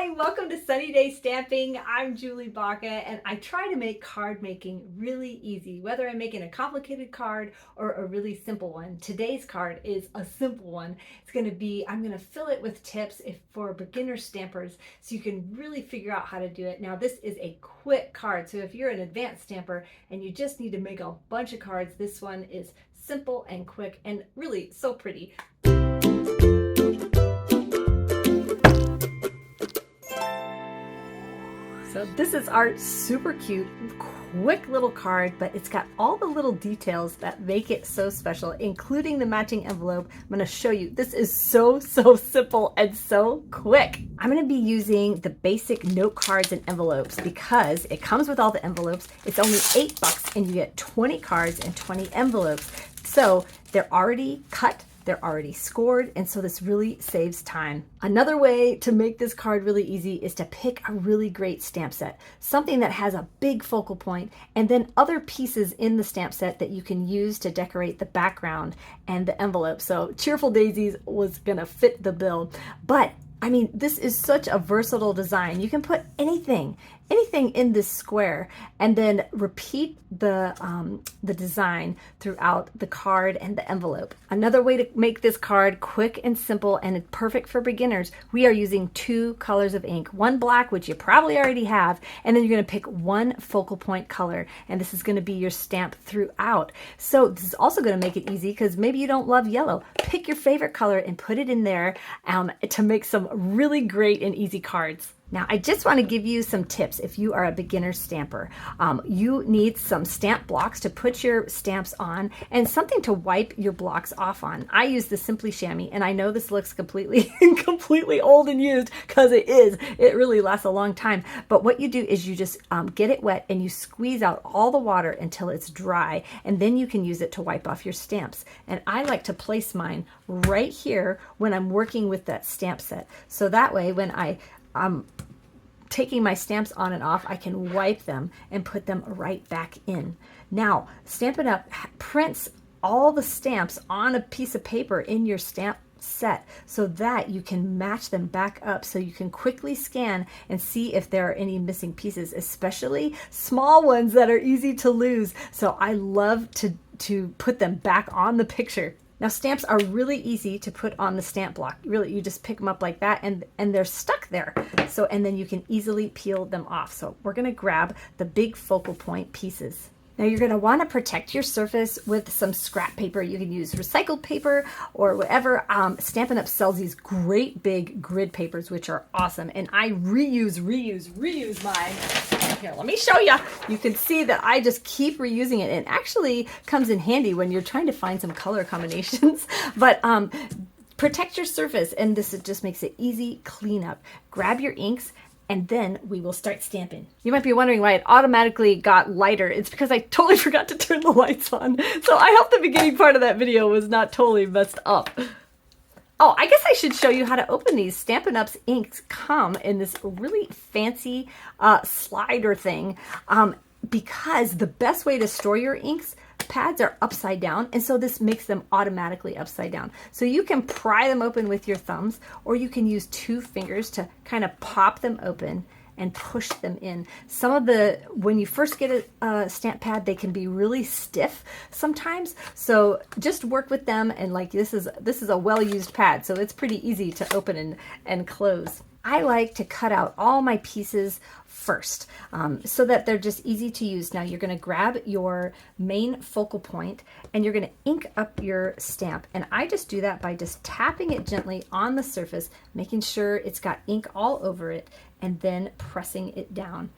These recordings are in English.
Hi, welcome to Sunny Day Stamping. I'm Julie Baca, and I try to make card making really easy, whether I'm making a complicated card or a really simple one. Today's card is a simple one. I'm going to fill it with tips for beginner stampers so you can really figure out how to do it. Now, this is a quick card, so if you're an advanced stamper and you just need to make a bunch of cards, this one is simple and quick and really so pretty. So this is our super cute, quick little card, but it's got all the little details that make it so special, including the matching envelope. I'm going to show you. This is so simple and so quick. I'm going to be using the basic note cards and envelopes because it comes with all the envelopes. It's only $8 and you get 20 cards and 20 envelopes. So they're already cut. They're already scored, and so this really saves time. Another way to make this card really easy is to pick a really great stamp set, something that has a big focal point, and then other pieces in the stamp set that you can use to decorate the background and the envelope. So Cheerful Daisies was gonna fit the bill, but I mean, this is such a versatile design. You can put anything in this square and then repeat the design throughout the card and the envelope. Another way to make this card quick and simple and perfect for beginners, we are using 2 colors of ink, one black, which you probably already have, and then you're going to pick one focal point color, and this is going to be your stamp throughout. So this is also going to make it easy because maybe you don't love yellow. Pick your favorite color and put it in there to make some really great and easy cards. Now, I just want to give you some tips if you are a beginner stamper. You need some stamp blocks to put your stamps on and something to wipe your blocks off on. I use the Simply Chamois, and I know this looks completely old and used because it is. It really lasts a long time. But what you do is you just get it wet and you squeeze out all the water until it's dry, and then you can use it to wipe off your stamps. And I like to place mine right here when I'm working with that stamp set. So that way when I'm taking my stamps on and off, I can wipe them and put them right back in. Now, Stampin' Up! Prints all the stamps on a piece of paper in your stamp set so that you can match them back up so you can quickly scan and see if there are any missing pieces, especially small ones that are easy to lose. So I love to put them back on the picture. Now, stamps are really easy to put on the stamp block. Really, you just pick them up like that and they're stuck there. So, and then you can easily peel them off. So we're going to grab the big focal point pieces. Now you're going to want to protect your surface with some scrap paper. You can use recycled paper or whatever. Stampin' Up! Sells these great big grid papers, which are awesome. And I reuse mine. Here, let me show you. You can see that I just keep reusing it. It actually comes in handy when you're trying to find some color combinations. But protect your surface, and this just makes it easy cleanup. Grab your inks, and then we will start stamping. You might be wondering why it automatically got lighter. It's because I totally forgot to turn the lights on. So I hope the beginning part of that video was not totally messed up. Oh, I guess I should show you how to open these. Stampin' Up's inks come in this really fancy slider thing because the best way to store your inks pads are upside down, and so this makes them automatically upside down. So you can pry them open with your thumbs, or you can use 2 fingers to kind of pop them open and push them in. When you first get a stamp pad, they can be really stiff sometimes. So just work with them, and like this is a well-used pad, so it's pretty easy to open and close. I like to cut out all my pieces first so that they're just easy to use. Now you're going to grab your main focal point and you're going to ink up your stamp. And I just do that by just tapping it gently on the surface, making sure it's got ink all over it, and then pressing it down.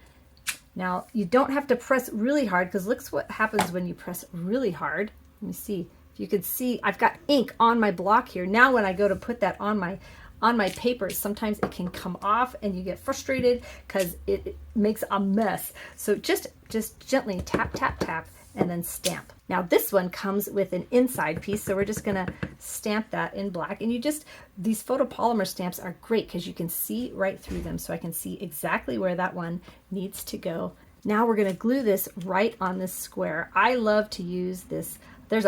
Now you don't have to press really hard because look what happens when you press really hard. Let me see if you can see I've got ink on my block here. Now when I go to put that on my paper, sometimes it can come off and you get frustrated because it makes a mess. So just gently tap, tap, tap, and then stamp. Now this one comes with an inside piece, so we're just gonna stamp that in black. And these photopolymer stamps are great because you can see right through them, so I can see exactly where that one needs to go. Now we're gonna glue this right on this square. I love to use this. There's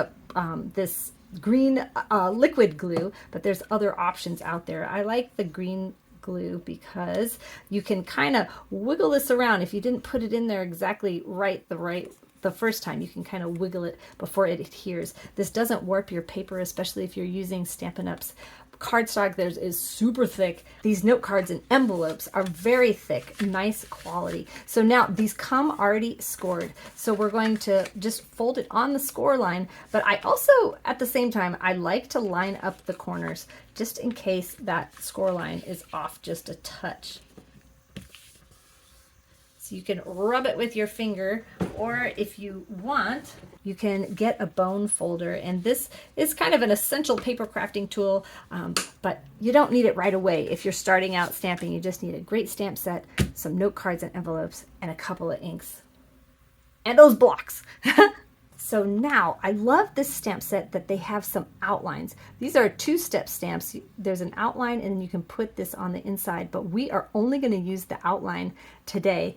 this green liquid glue, but there's other options out there. I like the green glue, because you can kind of wiggle this around. If you didn't put it in there exactly the first time, you can kind of wiggle it before it adheres. This doesn't warp your paper, especially if you're using Stampin' Up's cardstock. Theirs is super thick. These note cards and envelopes are very thick, nice quality. So now these come already scored. So we're going to just fold it on the score line, but I also, at the same time, I like to line up the corners just in case that score line is off just a touch. So you can rub it with your finger, or if you want, you can get a bone folder. And this is kind of an essential paper crafting tool, but you don't need it right away. If you're starting out stamping, you just need a great stamp set, some note cards and envelopes, and a couple of inks. And those blocks. So now, I love this stamp set that they have some outlines. These are two-step stamps. There's an outline, and then you can put this on the inside, but we are only going to use the outline today.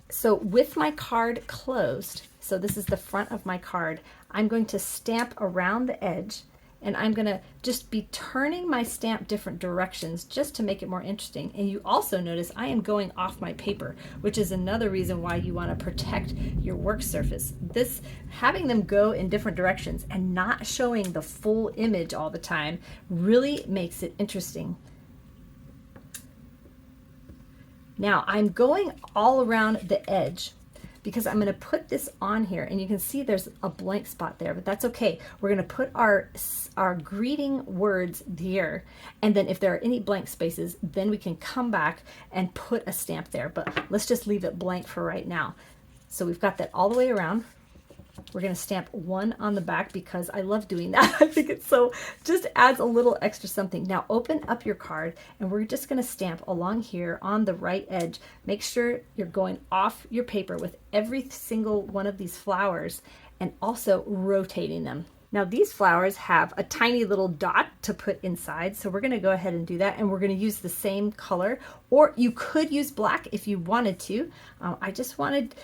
So with my card closed, so this is the front of my card, I'm going to stamp around the edge, and I'm going to just be turning my stamp different directions just to make it more interesting. And you also notice I am going off my paper, which is another reason why you want to protect your work surface. This, having them go in different directions and not showing the full image all the time, really makes it interesting. Now I'm going all around the edge because I'm going to put this on here, and you can see there's a blank spot there, but that's okay. We're going to put our greeting words here, and then if there are any blank spaces, then we can come back and put a stamp there, but let's just leave it blank for right now. So we've got that all the way around. We're going to stamp one on the back because I love doing that. I think it's so, just adds a little extra something. Now open up your card, and we're just going to stamp along here on the right edge. Make sure you're going off your paper with every single one of these flowers, and also rotating them. Now these flowers have a tiny little dot to put inside, so we're going to go ahead and do that, and we're going to use the same color, or you could use black if you wanted to. I just wanted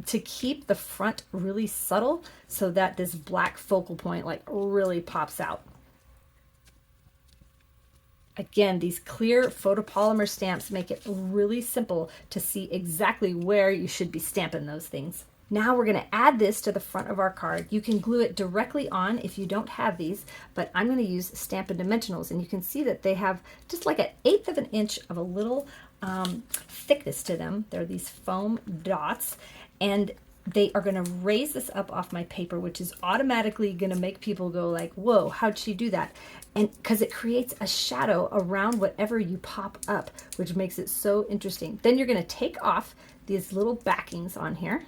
to keep the front really subtle so that this black focal point like really pops out. Again, these clear photopolymer stamps make it really simple to see exactly where you should be stamping those things. Now we're going to add this to the front of our card. You can glue it directly on if you don't have these, but I'm going to use Stampin' Dimensionals, and you can see that they have just like 1/8 of an inch of a little thickness to them. They're these foam dots, and they are going to raise this up off my paper, which is automatically going to make people go like, whoa, how'd she do that? And because it creates a shadow around whatever you pop up, which makes it so interesting. Then you're going to take off these little backings on here.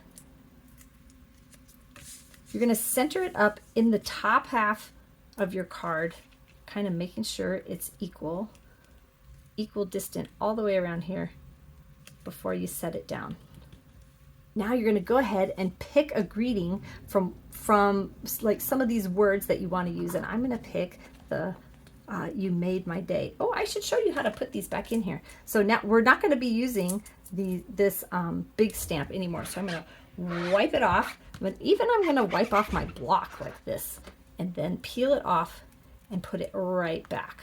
You're going to center it up in the top half of your card, kind of making sure it's equal distant all the way around here before you set it down. Now you're going to go ahead and pick a greeting from like some of these words that you want to use, and I'm going to pick the you made my day. Oh, I should show you how to put these back in here. So now we're not going to be using this big stamp anymore, so I'm going to wipe it off, but even I'm going to wipe off my block like this, and then peel it off and put it right back.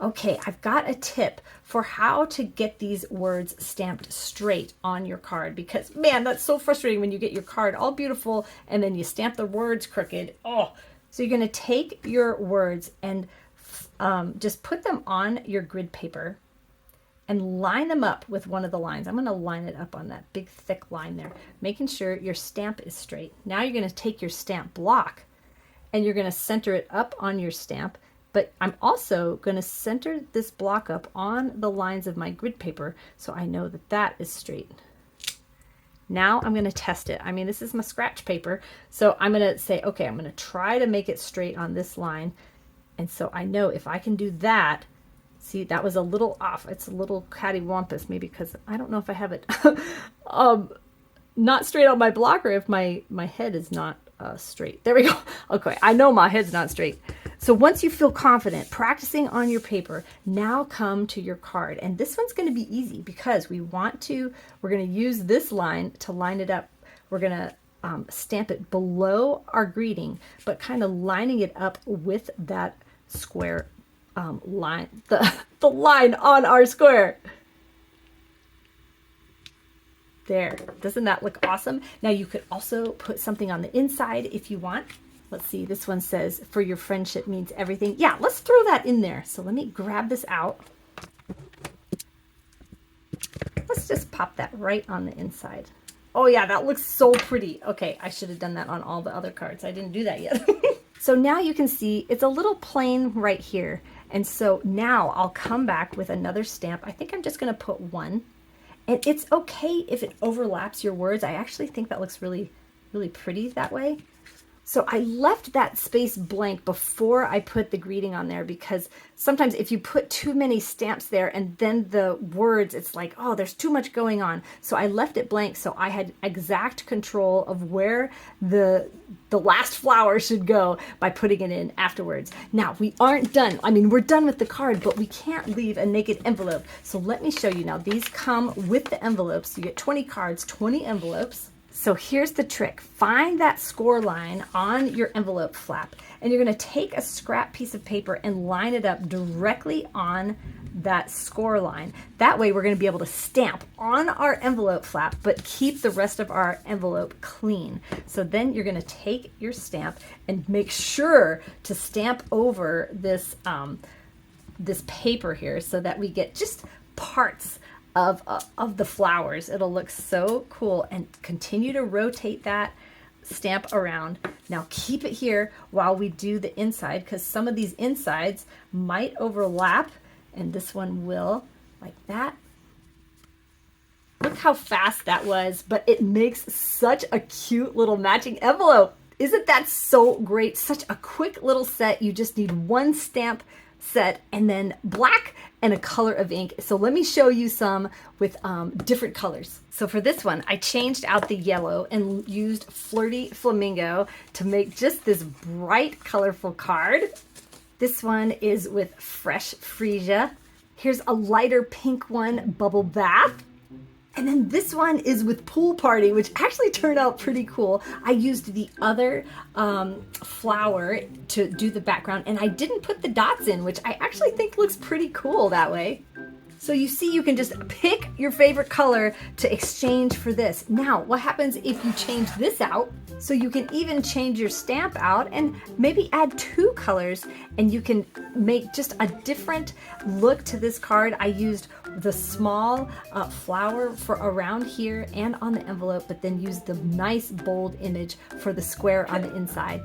Okay, I've got a tip for how to get these words stamped straight on your card, because man, that's so frustrating when you get your card all beautiful and then you stamp the words crooked. Oh, so you're going to take your words and just put them on your grid paper and line them up with one of the lines. I'm going to line it up on that big thick line there, making sure your stamp is straight. Now you're going to take your stamp block and you're going to center it up on your stamp. But I'm also going to center this block up on the lines of my grid paper so I know that that is straight. Now I'm going to test it. I mean, this is my scratch paper, so I'm going to say, okay, I'm going to try to make it straight on this line. And so I know if I can do that, see, that was a little off. It's a little cattywampus, maybe because I don't know if I have it not straight on my block, or if my head is not straight. There we go. Okay, I know my head's not straight. So once you feel confident practicing on your paper, now come to your card. And this one's going to be easy because we're going to use this line to line it up. We're going to stamp it below our greeting, but kind of lining it up with that square line, the line on our square. There, doesn't that look awesome? Now you could also put something on the inside if you want. Let's see, this one says, for your friendship means everything. Yeah, let's throw that in there. So let me grab this out. Let's just pop that right on the inside. Oh yeah, that looks so pretty. Okay, I should have done that on all the other cards. I didn't do that yet. So now you can see it's a little plain right here. And so now I'll come back with another stamp. I think I'm just gonna put one. And it's okay if it overlaps your words. I actually think that looks really, really pretty that way. So I left that space blank before I put the greeting on there, because sometimes if you put too many stamps there and then the words, it's like, oh, there's too much going on. So I left it blank so I had exact control of where the last flower should go by putting it in afterwards. Now, we aren't done. I mean, we're done with the card, but we can't leave a naked envelope. So let me show you now. These come with the envelopes. You get 20 cards, 20 envelopes. So here's the trick. Find that score line on your envelope flap, and you're going to take a scrap piece of paper and line it up directly on that score line. That way we're going to be able to stamp on our envelope flap, but keep the rest of our envelope clean. So then you're going to take your stamp and make sure to stamp over this, this paper here so that we get just parts of the flowers. It'll look so cool, and continue to rotate that stamp around. Now keep it here while we do the inside, because some of these insides might overlap, and this one will, like that. Look how fast that was, but it makes such a cute little matching envelope. Isn't that so great? Such a quick little set. You just need one stamp set and then black and a color of ink. So let me show you some with different colors. So for this one, I changed out the yellow and used Flirty Flamingo to make just this bright, colorful card. This one is with Fresh Freesia. Here's a lighter pink one, Bubble Bath. And then this one is with Pool Party, which actually turned out pretty cool. I used the other flower to do the background, and I didn't put the dots in, which I actually think looks pretty cool that way. So you see, you can just pick your favorite color to exchange for this. Now, what happens if you change this out? So you can even change your stamp out and maybe add 2 colors, and you can make just a different look to this card. I used the small flower for around here and on the envelope, but then used the nice bold image for the square on the inside.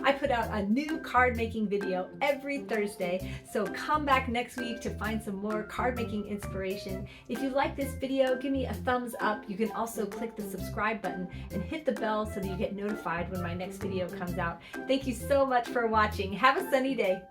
I put out a new card making video every Thursday, so come back next week to find some more card making inspiration. If you like this video, give me a thumbs up. You can also click the subscribe button and hit the bell so that you get notified when my next video comes out. Thank you so much for watching. Have a sunny day.